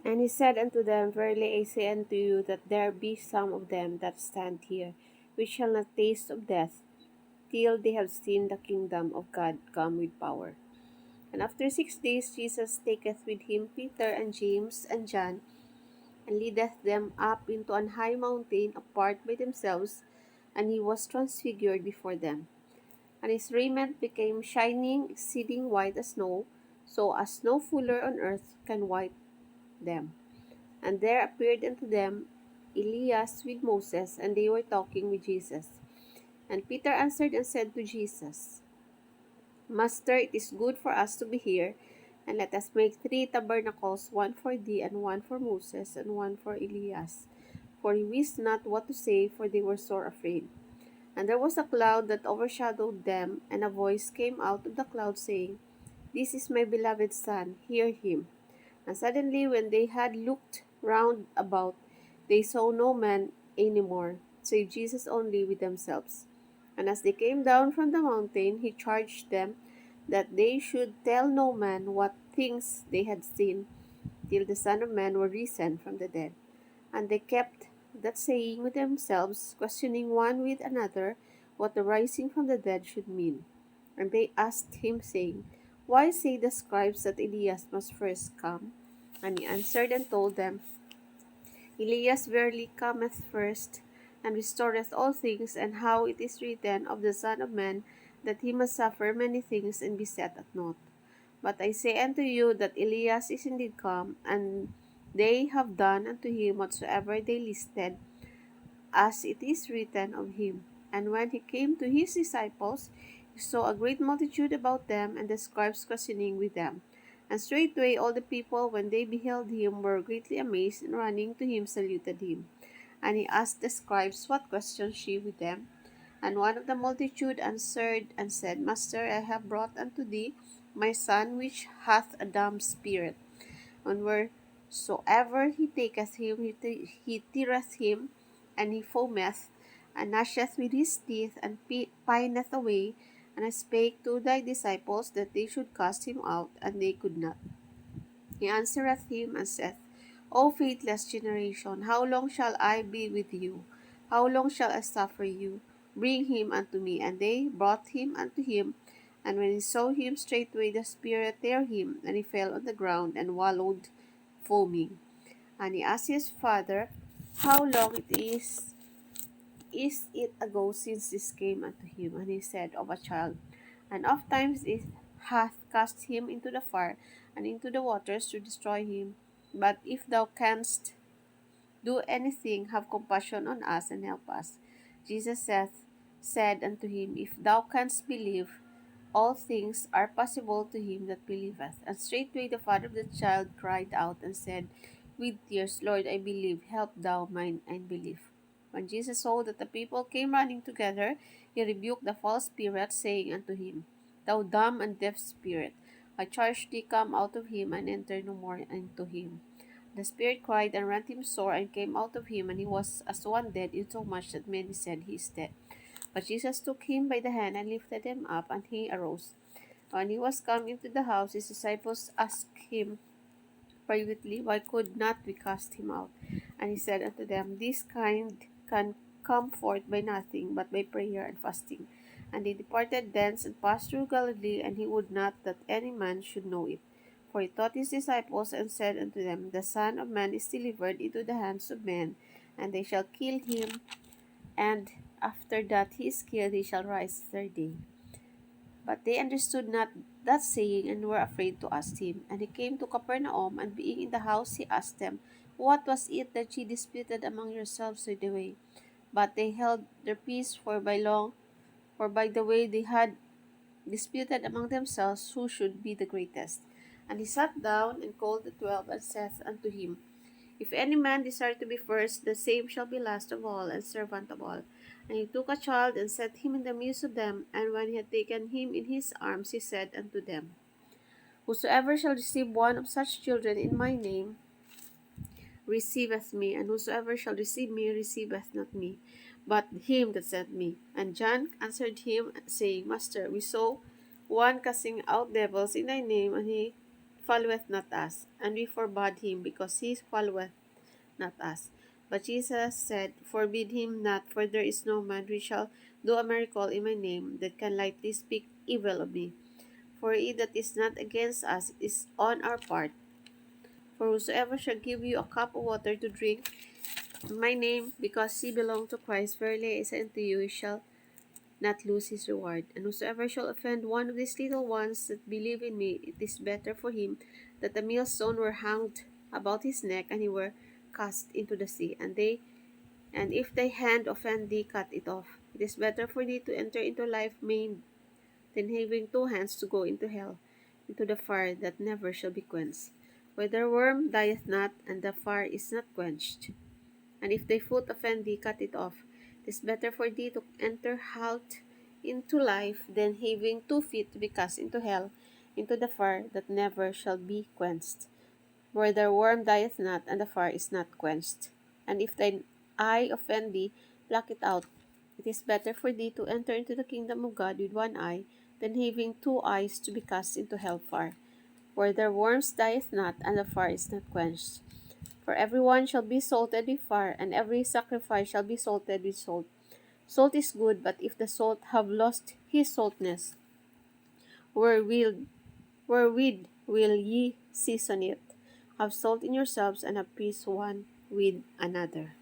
And he said unto them, Verily I say unto you, that there be some of them that stand here, which shall not taste of death, till they have seen the kingdom of God come with power. And after 6 days Jesus taketh with him Peter and James and John, and leadeth them up into an high mountain apart by themselves, and he was transfigured before them. And his raiment became shining, exceeding white as snow, so as no fuller on earth can white them. And there appeared unto them Elias with Moses, and they were talking with Jesus. And Peter answered and said to Jesus, Master, it is good for us to be here, and let us make 3 tabernacles, one for thee, and one for Moses, and one for Elias. For he wist not what to say, for they were sore afraid. And there was a cloud that overshadowed them, and a voice came out of the cloud, saying, This is my beloved Son, hear him. And suddenly, when they had looked round about, they saw no man any more, save Jesus only with themselves. And as they came down from the mountain, he charged them that they should tell no man what things they had seen, till the Son of Man were risen from the dead. And they kept that saying with themselves, questioning one with another what the rising from the dead should mean. And they asked him, saying, Why say the scribes that Elias must first come? And he answered and told them, Elias verily cometh first, and restoreth all things, and how it is written of the Son of Man, that he must suffer many things and be set at naught. But I say unto you that Elias is indeed come, and they have done unto him whatsoever they listed, as it is written of him. And when he came to his disciples, he saw a great multitude about them, and the scribes questioning with them. And straightway all the people, when they beheld him, were greatly amazed, and running to him saluted him. And he asked the scribes what questions she with them. And one of the multitude answered and said, Master, I have brought unto thee my son, which hath a dumb spirit. And wheresoever he taketh him, he teareth him, and he foameth, and gnasheth with his teeth, and pineth away. And I spake to thy disciples that they should cast him out, and they could not. He answereth him and saith, O faithless generation, how long shall I be with you? How long shall I suffer you? Bring him unto me. And they brought him unto him. And when he saw him, straightway the spirit tear him, and he fell on the ground, and wallowed, foaming. And he asked his father, How long is it ago since this came unto him? And he said, Of a child. And oft times it hath cast him into the fire, and into the waters to destroy him. But if thou canst do anything, have compassion on us, and help us. Jesus said unto him, If thou canst believe, all things are possible to him that believeth. And straightway the father of the child cried out, and said with tears, Lord, I believe, help thou mine unbelief. When Jesus saw that the people came running together, he rebuked the false spirit, saying unto him, Thou dumb and deaf spirit, I charge thee, come out of him, and enter no more into him. The spirit cried and rent him sore, and came out of him, and he was as one dead, insomuch that many said, He is dead. But Jesus took him by the hand, and lifted him up, and he arose. When he was come into the house, his disciples asked him privately, Why could not we cast him out? And he said unto them, This kind can come forth by nothing, but by prayer and fasting. And they departed thence, and passed through Galilee, and he would not that any man should know it. For he taught his disciples, and said unto them, The Son of Man is delivered into the hands of men, and they shall kill him, and after that he is killed, he shall rise the third day. But they understood not that saying, and were afraid to ask him. And he came to Capernaum, and being in the house, he asked them, What was it that ye disputed among yourselves by the way? But they held their peace, for by the way they had disputed among themselves who should be the greatest. And he sat down, and called the 12, and saith unto him, If any man desire to be first, the same shall be last of all, and servant of all. And he took a child, and set him in the midst of them. And when he had taken him in his arms, he said unto them, Whosoever shall receive one of such children in my name receiveth me, and whosoever shall receive me receiveth not me, but him that sent me. And John answered him, saying, Master, we saw one casting out devils in thy name, and he followeth not us, and we forbade him, because he followeth not us. But Jesus said, Forbid him not, for there is no man which shall do a miracle in my name that can lightly speak evil of me. For he that is not against us is on our part. For whosoever shall give you a cup of water to drink in my name, because he belong to Christ, verily I say unto you, he shall not lose his reward. And whosoever shall offend one of these little ones that believe in me, it is better for him that a millstone were hanged about his neck, and he were cast into the sea. And if thy hand offend thee, cut it off. It is better for thee to enter into life maimed than having two hands to go into hell, into the fire that never shall be quenched, where the worm dieth not, and the fire is not quenched. And if thy foot offend thee, cut it off. It is better for thee to enter halt into life than having 2 feet to be cast into hell, into the fire that never shall be quenched, where the worm dieth not, and the fire is not quenched. And if thine eye offend thee, pluck it out. It is better for thee to enter into the kingdom of God with one eye, than having 2 eyes to be cast into hell fire, where the worms dieth not, and the fire is not quenched. For every one shall be salted with fire, and every sacrifice shall be salted with salt. Salt is good, but if the salt have lost his saltness, wherewith, wherewith will ye season it? Have salt in yourselves, and have peace one with another.